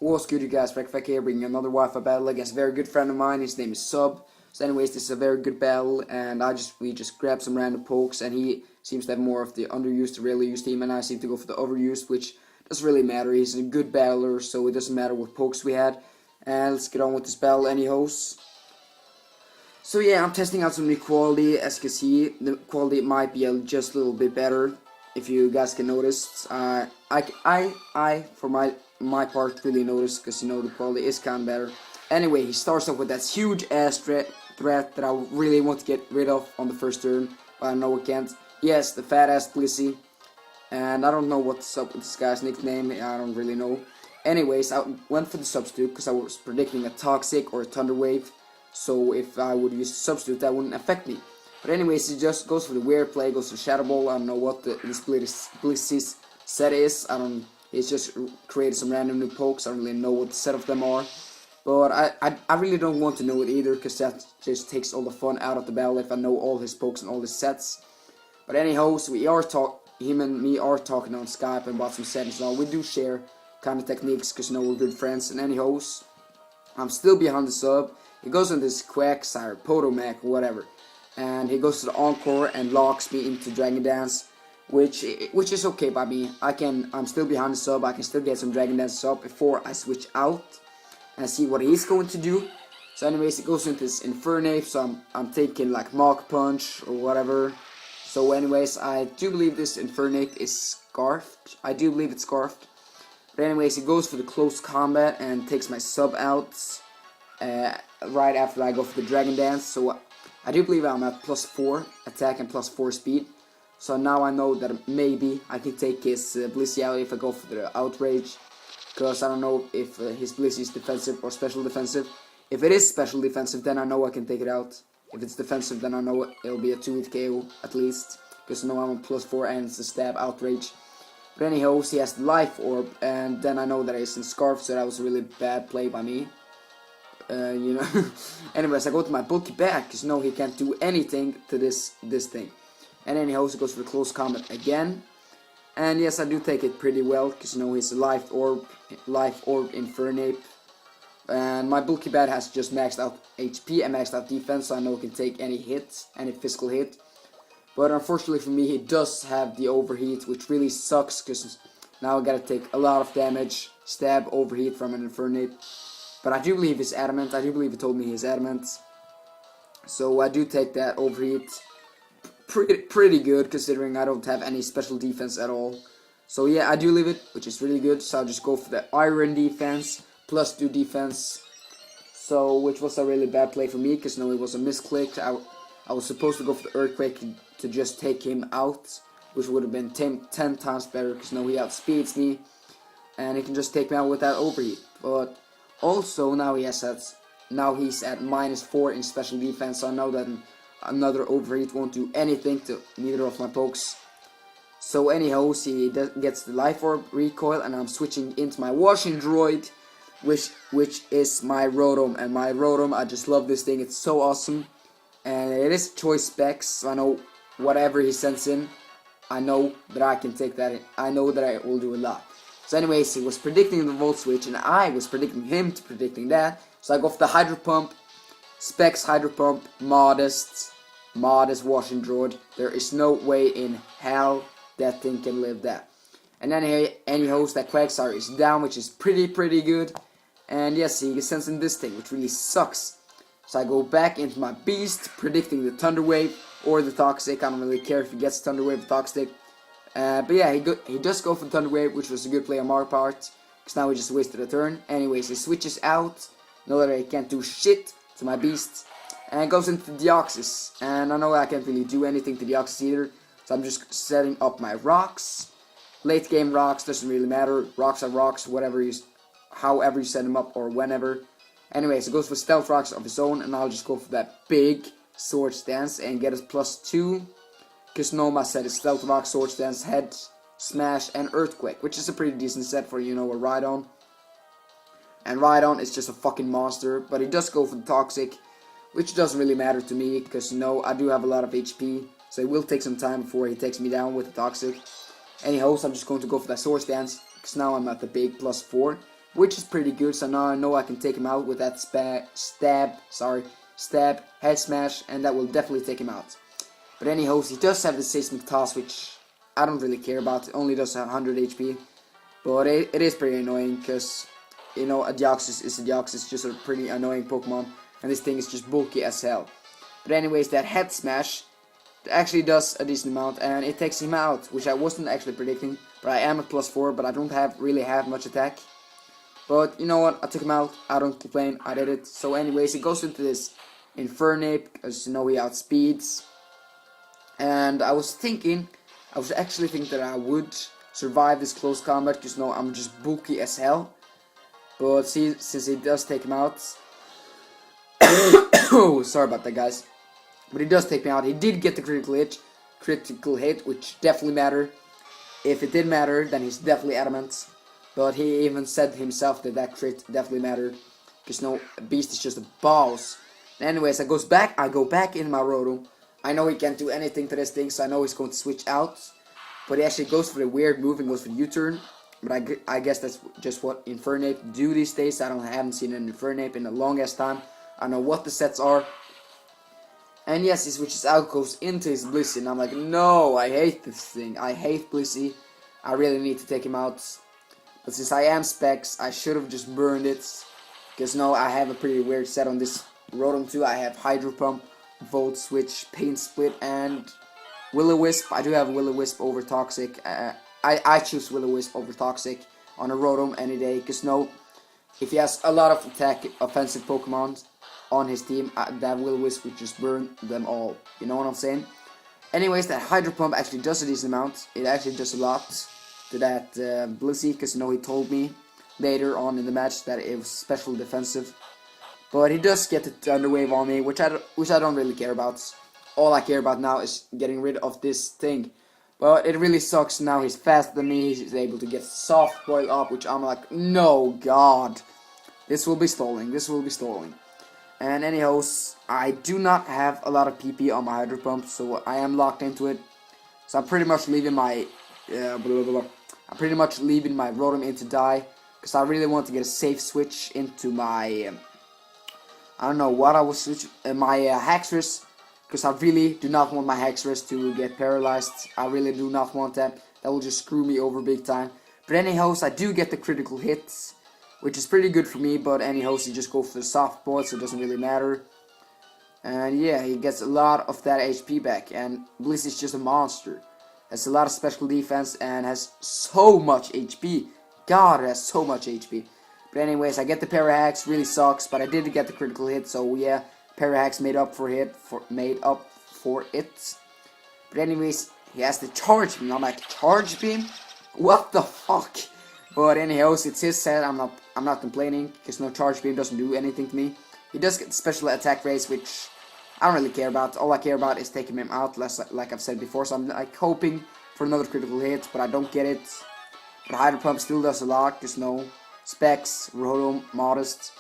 What's good, you guys? BrekkFack here, bringing another Wi-Fi battle against a very good friend of mine. His name is Sub. So anyways, this is a very good battle, and we just grabbed some random pokes, and he seems to have more of the underused, rarely used team, and I seem to go for the overused, which doesn't really matter. He's a good battler, so it doesn't matter what pokes we had. And let's get on with this battle, anyhows. So yeah, I'm testing out some new quality. As you can see, the quality might be just a little bit better, if you guys can notice. For my part, really notice, because you know the quality is kind of better. Anyway, he starts off with that huge ass threat that I really want to get rid of on the first turn, but I know I can't. Yes, the fat ass Blissey, and I don't know what's up with this guy's nickname. I don't really know. Anyways, I went for the substitute because I was predicting a Toxic or a Thunder Wave, so if I would use the substitute, that wouldn't affect me. But anyways, he just goes for the weird play, goes for Shadow Ball. I don't know what this Blissey's set is. It's just created some random new pokes. I don't really know what the set of them are. But I really don't want to know it either, because that just takes all the fun out of the battle if I know all his pokes and all his sets. But anyhow, so him and me are talking on Skype about some settings and all. We do share kind of techniques, because you know we're good friends. And anyhow, I'm still behind the sub. He goes on this Quagsire, Potomac, whatever. And he goes to the Encore and locks me into Dragon Dance. Which is okay by me. I'm still behind the sub. I can still get some Dragon Dance up before I switch out and see what he's going to do. So anyways, it goes into this Infernape, so I'm taking like Mach Punch or whatever. So anyways, I do believe this Infernape is scarfed. I do believe it's scarfed. But anyways, he goes for the close combat and takes my sub out right after I go for the Dragon Dance. So I do believe I'm at +4 attack and +4 speed. So now I know that maybe I can take his Blissey out if I go for the Outrage. Because I don't know if his Blissey is defensive or special defensive. If it is special defensive, then I know I can take it out. If it's defensive, then I know it'll be a 2-hit KO at least. Because now I'm on +4 and it's a stab Outrage. But anyhow, he has the Life Orb, and then I know that it's in Scarf, so that was a really bad play by me. You know. Anyways, I go to my bulky back, because no, he can't do anything to this thing. And anyhow, he goes for the close combat again. And yes, I do take it pretty well, because you know he's a Life Orb Infernape. And my bulky bat has just maxed out HP and maxed out defense, so I know he can take any hit, any physical hit. But unfortunately for me, he does have the overheat, which really sucks, because now I gotta take a lot of damage, stab overheat from an Infernape. But I do believe he's adamant. I do believe he told me he's adamant. So I do take that overheat. Pretty good, considering I don't have any special defense at all. So yeah, I do leave it, which is really good. So I'll just go for the Iron defense, +2 defense. So, which was a really bad play for me, because no, it was a misclick. I was supposed to go for the Earthquake to just take him out, which would have been 10 times better, because no, he outspeeds me. And he can just take me out with that overheat. But also, now he's at -4 in special defense, so I know that another overheat won't do anything to neither of my pokes. So anyhow, he gets the Life Orb recoil, and I'm switching into my Washing Droid, which is my Rotom. And my Rotom, I just love this thing. It's so awesome, and it is choice specs. So I know whatever he sends in, I know that I can take that in. I know that I will do a lot. So anyways, he was predicting the Volt Switch, and I was predicting him to predicting that. So I go for the Hydro Pump. Specs Hydro Pump, modest Washing Droid. There is no way in hell that thing can live that. And then anyhow, that Quagsire is down, which is pretty good. And yes, he sends in this thing, which really sucks. So I go back into my Beast, predicting the Thunder Wave or the Toxic. I don't really care if he gets Thunder Wave or Toxic. But yeah, he does go for the Thunder Wave, which was a good play on my part, because now we just wasted a turn. Anyways, he switches out. Know that I can't do shit to my Beast, and goes into Deoxys, and I know I can't really do anything to Deoxys either, so I'm just setting up my rocks. Late game rocks, doesn't really matter. Rocks are rocks, however you set them up, or whenever. Anyways, it goes for Stealth Rocks of his own, and I'll just go for that big Swords Dance and get us +2, because no, my set is Stealth Rock, Swords Dance, Head Smash, and Earthquake, which is a pretty decent set for, you know, a Rhydon. And Rhydon is just a fucking monster, but he does go for the Toxic, which doesn't really matter to me, because, you know, I do have a lot of HP, so it will take some time before he takes me down with the Toxic. Anyhow, so I'm just going to go for that Swords Dance, because now I'm at the big +4. which is pretty good. So now I know I can take him out with that stab, head smash, and that will definitely take him out. But anyhow, he does have the seismic toss, which I don't really care about. It only does 100 HP, but it is pretty annoying because, you know, a Deoxys is a Deoxys, just a pretty annoying Pokemon, and this thing is just bulky as hell. But anyways, that head smash actually does a decent amount, and it takes him out, which I wasn't actually predicting. But I am at +4, but I don't really have much attack. But you know what, I took him out, I don't complain, I did it. So anyways, he goes into this Infernape, because you know he outspeeds. And I was actually thinking that I would survive this close combat, because you know, I'm just bulky as hell. But see, since he does take him out, oh, sorry about that, guys. But he does take me out. He did get the critical hit, which definitely mattered. If it did matter, then he's definitely adamant. But he even said himself that that crit definitely mattered, because no, Beast is just a boss. Anyways, I go back in my Rotom. I know he can't do anything to this thing, so I know he's going to switch out. But he actually goes for the weird move and goes for the U-turn. But I guess that's just what Infernape do these days. I haven't seen an Infernape in the longest time. I don't know what the sets are. And yes, he switches out, goes into his Blissey, and I'm like, no, I hate this thing. I hate Blissey. I really need to take him out. But since I am Specs, I should have just burned it. Because no, I have a pretty weird set on this Rotom too. I have Hydro Pump, Volt Switch, Pain Split, and Will-O-Wisp. I do have Will-O-Wisp over Toxic. I choose Will-O-Wisp over Toxic on a Rotom any day. Because no, if he has a lot of offensive Pokemon on his team, that Will-O-Wisp would just burn them all. You know what I'm saying? Anyways, that Hydro Pump actually does a decent amount. It actually does a lot to that Blissey, because you know, he told me later on in the match that it was special defensive. But he does get the Thunder Wave on me, which I don't really care about. All I care about now is getting rid of this thing. But it really sucks now. He's faster than me. He's able to get Soft Boil up, which I'm like, no, God. This will be stalling. This will be stalling. And anyhow, I do not have a lot of PP on my Hydro Pump, so I am locked into it. So I'm pretty much leaving my Rotom in to die, because I really want to get a safe switch into my I don't know what I will switch my Haxorus, because I really do not want my Haxorus to get paralyzed. I really do not want that. That will just screw me over big time. But anyhow, I do get the critical hits, which is pretty good for me. But anyhow, he just go for the soft ball, so it doesn't really matter. And yeah, he gets a lot of that HP back. And Bliss is just a monster. Has a lot of special defense and has so much HP. God, it has so much HP. But anyways, I get the Parahax, really sucks, but I did get the critical hit, so yeah, Parahax made up for it. But anyways, he has the Charge Beam. I'm like, Charge Beam? What the fuck? But anyways, it's his set. I'm not complaining, because no, Charge Beam doesn't do anything to me. He does get special attack raise, which I don't really care about. All I care about is taking him out, like I've said before. So I'm like hoping for another critical hit, but I don't get it. But Hydro Pump still does a lot, just no Specs, Rotom, Modest.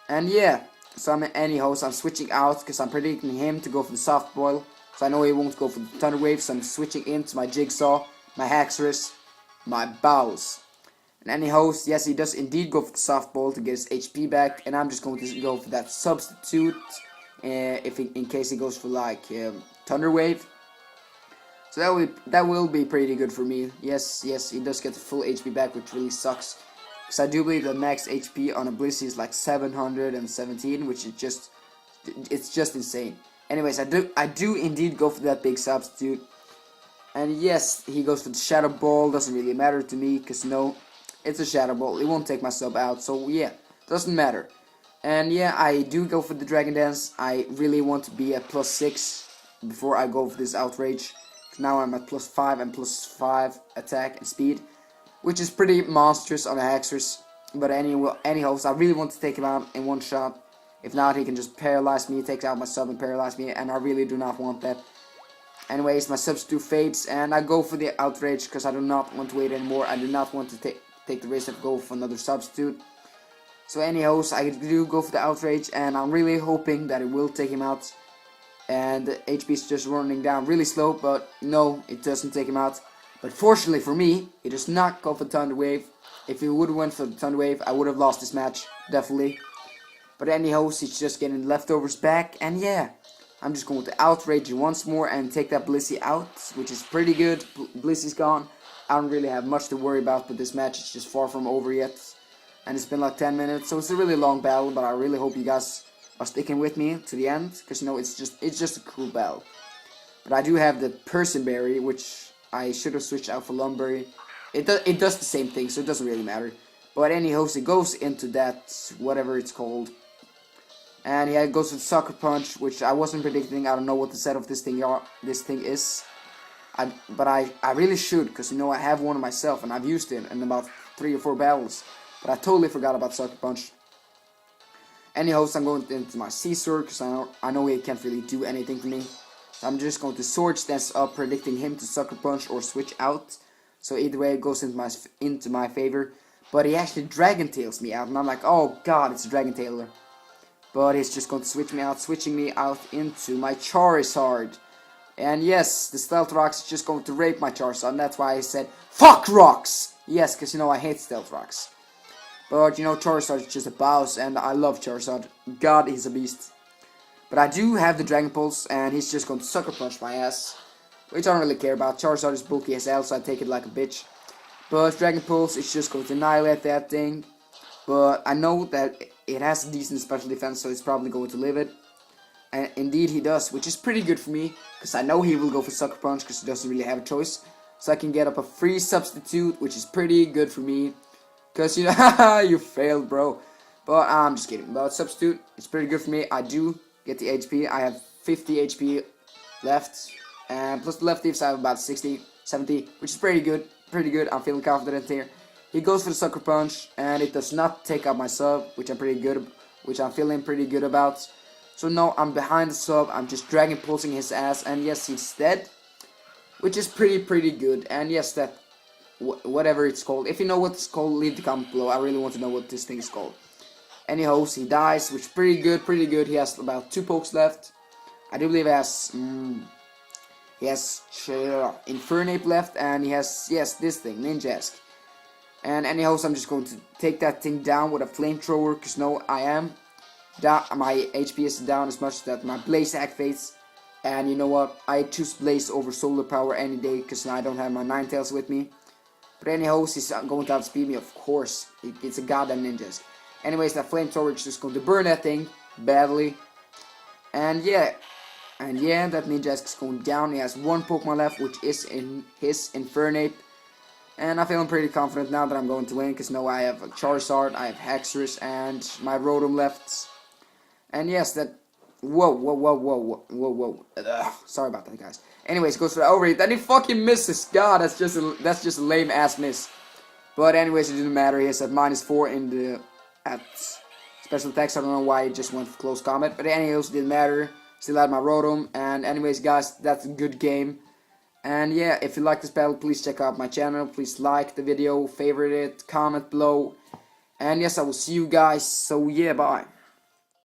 And yeah, so I'm switching out, because I'm predicting him to go for the Soft Boil. So I know he won't go for the Thunder Wave, so I'm switching into my Jigsaw, my Haxorus, my Bows. And anyhow, yes, he does indeed go for the Soft Boil to get his HP back, and I'm just going to go for that Substitute, in case he goes for like Thunder Wave. So that will be pretty good for me. Yes, he does get the full HP back, which really sucks. Because I do believe the max HP on a Blissey is like 717, which is just insane. Anyways, I do indeed go for that big Substitute. And yes, he goes for the Shadow Ball. Doesn't really matter to me, because no, it's a Shadow Ball. It won't take my sub out, so yeah, doesn't matter. And yeah, I do go for the Dragon Dance. I really want to be at +6 before I go for this Outrage. Now I'm at +5 and +5 attack and speed, which is pretty monstrous on a Haxorus. But anyhow, I really want to take him out in one shot. If not, he can just paralyze me, takes out my sub and paralyze me, and I really do not want that. Anyways, my Substitute fades, and I go for the Outrage, because I do not want to wait anymore. I do not want to take the risk of go for another Substitute. So anyhow, I do go for the Outrage, and I'm really hoping that it will take him out. And the HP is just running down really slow, but no, it doesn't take him out. But fortunately for me, he does not go for Thunder Wave. If he would have went for the Thunder Wave, I would have lost this match, definitely. But anyhow, he's just getting leftovers back, and yeah, I'm just going to outrage you once more and take that Blissey out, which is pretty good. Blissey's gone. I don't really have much to worry about with this match. It's just far from over yet, and it's been like 10 minutes, so it's a really long battle. But I really hope you guys are sticking with me to the end, because you know it's just a cool battle. But I do have the Persianberry, which I should have switched out for Lumberry. It does the same thing, so it doesn't really matter. But anyhow, it goes into that whatever it's called. And yeah, it goes with Sucker Punch, which I wasn't predicting. I don't know what the set of this thing is. But I really should, because you know I have one myself and I've used it in about 3 or 4 battles. But I totally forgot about Sucker Punch. Anyhow, so I'm going into my Scizor, because I know he can't really do anything for me. So I'm just going to Sword Stance up, predicting him to Sucker Punch or switch out. So either way, it goes into my favor. But he actually Dragon Tails me out, and I'm like, oh god, it's a Dragon Tailer. But he's just going to switching me out into my Charizard. And yes, the Stealth Rocks is just going to rape my Charizard, and that's why I said, fuck rocks! Yes, because you know I hate Stealth Rocks. But you know, Charizard is just a boss, and I love Charizard. God, he's a beast. But I do have the Dragon Pulse, and he's just going to Sucker Punch my ass. Which I don't really care about. Charizard is bulky as hell, so I take it like a bitch. But Dragon Pulse is just going to annihilate that thing. But I know that it has a decent special defense, so it's probably going to live it. And indeed he does, which is pretty good for me, because I know he will go for Sucker Punch, because he doesn't really have a choice. So I can get up a free substitute, which is pretty good for me. Because, you know, haha, you failed, bro. But I'm just kidding. But substitute, it's pretty good for me. I do get the HP. I have 50 HP left. And plus the left leaves, I have about 60, 70, which is pretty good. Pretty good. I'm feeling confident here. He goes for the Sucker Punch, and it does not take out my sub, which I'm feeling pretty good about. So no, I'm behind the sub. I'm just Dragon Pulsing his ass, and yes, he's dead, which is pretty good. And yes, that whatever it's called. If you know what it's called, leave the comment below. I really want to know what this thing is called. Anyhow, he dies, which is pretty good. He has about 2 pokes left. I do believe he has Infernape left, and he has, yes, this thing, Ninjask. And anyhow, so I'm just going to take that thing down with a flamethrower, because no, I am down, my HP is down as much that my Blaze activates. And you know what, I choose Blaze over Solar Power any day, because I don't have my Ninetales with me. But anyhow, he's going to outspeed me, of course. It's a goddamn Ninjask. Anyways, that flamethrower is just going to burn that thing badly. And yeah, that Ninjask is going down. He has 1 Pokemon left, which is in his Infernape. And I'm feeling pretty confident now that I'm going to win, because no, I have a Charizard, I have Haxorus, and my Rotom left. And yes, that... Whoa. Sorry about that, guys. Anyways, goes for the overheat. Then he fucking misses. God, that's just a lame ass miss. But anyways, it didn't matter. He has at -4 at special attacks. I don't know why he just went for close combat. But anyways, it didn't matter. Still had my Rotom. And anyways, guys, that's a good game. And yeah, if you like this battle, please check out my channel. Please like the video, favorite it, comment below. And yes, I will see you guys. So yeah, bye.